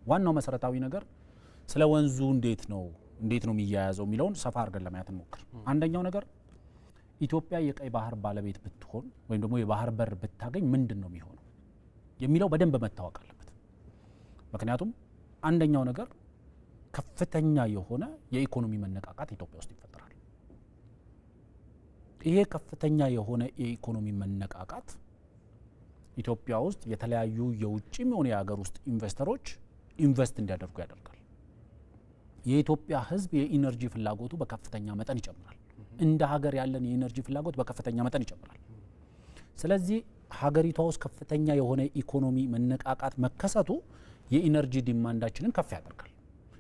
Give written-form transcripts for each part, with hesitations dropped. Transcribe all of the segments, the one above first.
ዋናው መሰረታዊ ነገር ስለ ወንዙ እንዴት ነው የሚያያዘው የሚለውን ሰፋ አድርገን ለማየት እንሞክር። አንደኛው ነገር ኢትዮጵያ የቀይ ባህር ባለቤት ብትሆን ወይም ደግሞ የባህር በር ብታገኝ ምንድነው የሚሆነው የሚለው በደንብ መታወቅ አለበት። ምክንያቱም አንደኛው ነገር ከፍተኛ የሆነ የኢኮኖሚ መነቃቃት ኢትዮጵያ ውስጥ ይፈጠራል። ይሄ ከፍተኛ የሆነ የኢኮኖሚ መነቃቃት ኢትዮጵያ ውስጥ የተለያዩ የውጭም ሆነ የሀገር ውስጥ ኢንቨስተሮች ኢንቨስት እንዲያደርጉ ያደርጋል። የኢትዮጵያ ሕዝብ የኢነርጂ ፍላጎቱ በከፍተኛ መጠን ይጨምራል። እንደ ሀገር ያለን የኢነርጂ ፍላጎት በከፍተኛ መጠን ይጨምራል። ስለዚህ ሀገሪቷ ውስጥ ከፍተኛ የሆነ ኢኮኖሚ መነቃቃት መከሰቱ የኢነርጂ ዲማንዳችንን ከፍ ያደርጋል።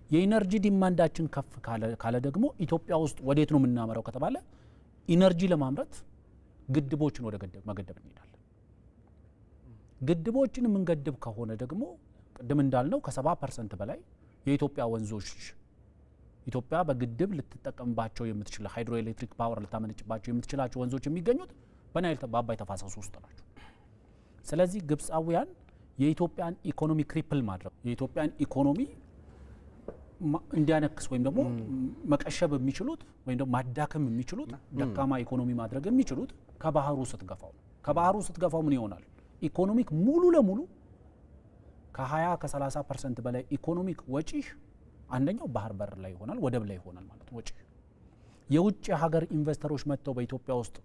የኢነርጂ ዲማንዳችን ከፍ ካለ ደግሞ ኢትዮጵያ ውስጥ ወዴት ነው የምናመራው ከተባለ ኢነርጂ ለማምረት ግድቦችን ወደ መገደብ እንሄዳለን። ግድቦችን የምንገድብ ከሆነ ደግሞ ቅድም እንዳልነው ከ70% በላይ የኢትዮጵያ ወንዞች ኢትዮጵያ በግድብ ልትጠቀምባቸው የምትችል ሃይድሮኤሌክትሪክ ፓወር ልታመነጭባቸው የምትችላቸው ወንዞች የሚገኙት በናይል በአባይ ተፋሰስ ውስጥ ናቸው። ስለዚህ ግብፃውያን የኢትዮጵያን ኢኮኖሚ ክሪፕል ማድረግ የኢትዮጵያን ኢኮኖሚ እንዲያነክስ ወይም ደግሞ መቀሸብ የሚችሉት ወይም ደግሞ ማዳከም የሚችሉት ደካማ ኢኮኖሚ ማድረግ የሚችሉት ከባህሩ ስትገፋው ነው። ከባህሩ ስትገፋው ምን ይሆናል? ኢኮኖሚክ ሙሉ ለሙሉ ከ20-30% በላይ ኢኮኖሚክ ወጪ አንደኛው ባህር በር ላይ ይሆናል፣ ወደብ ላይ ይሆናል ማለት ነው። ወጪ የውጭ ሀገር ኢንቨስተሮች መጥተው በኢትዮጵያ ውስጥ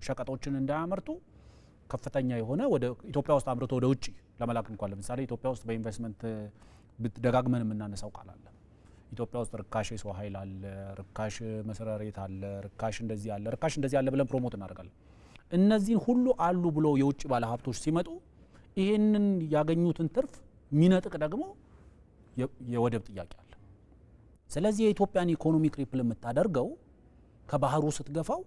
ሸቀጦችን እንዳያመርቱ ከፍተኛ የሆነ ወደ ኢትዮጵያ ውስጥ አምርቶ ወደ ውጭ ለመላክ እንኳን ለምሳሌ ኢትዮጵያ ውስጥ በኢንቨስትመንት ደጋግመን የምናነሳው ቃል አለ። ኢትዮጵያ ውስጥ ርካሽ የሰው ኃይል አለ፣ ርካሽ መስሪያ ቤት አለ፣ ርካሽ እንደዚህ አለ ብለን ፕሮሞት እናደርጋለን። እነዚህን ሁሉ አሉ ብሎ የውጭ ባለሀብቶች ሲመጡ ይሄንን ያገኙትን ትርፍ ሚነጥቅ ደግሞ የወደብ ጥያቄ አለ። ስለዚህ የኢትዮጵያን ኢኮኖሚ ክሪፕል የምታደርገው ከባህሩ ስትገፋው፣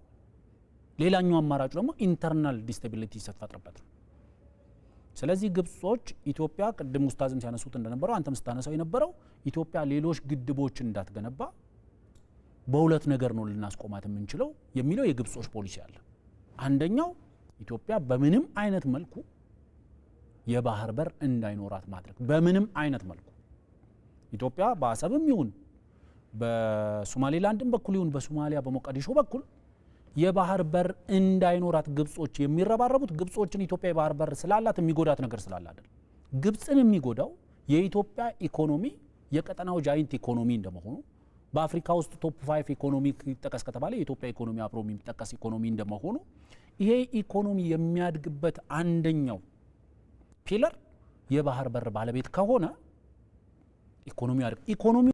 ሌላኛው አማራጭ ደግሞ ኢንተርናል ዲስታቢሊቲ ስትፈጥርበት ነው። ስለዚህ ግብጾች ኢትዮጵያ ቅድም ኡስታዝም ሲያነሱት እንደነበረው አንተም ስታነሳው የነበረው ኢትዮጵያ ሌሎች ግድቦችን እንዳትገነባ በሁለት ነገር ነው ልናስቆማት የምንችለው የሚለው የግብጾች ፖሊሲ አለ። አንደኛው ኢትዮጵያ በምንም አይነት መልኩ የባህር በር እንዳይኖራት ማድረግ፣ በምንም አይነት መልኩ ኢትዮጵያ በአሰብም ይሁን በሶማሌላንድም በኩል ይሁን በሶማሊያ በሞቃዲሾ በኩል የባህር በር እንዳይኖራት ግብጾች የሚረባረቡት ግብጾችን ኢትዮጵያ የባህር በር ስላላት የሚጎዳት ነገር ስላለ አይደል። ግብጽን የሚጎዳው የኢትዮጵያ ኢኮኖሚ የቀጠናው ጃይንት ኢኮኖሚ እንደመሆኑ በአፍሪካ ውስጥ ቶፕ 5 ኢኮኖሚ ይጠቀስ ከተባለ የኢትዮጵያ ኢኮኖሚ አብሮ የሚጠቀስ ኢኮኖሚ እንደመሆኑ ይሄ ኢኮኖሚ የሚያድግበት አንደኛው ፒለር የባህር በር ባለቤት ከሆነ ኢኮኖሚ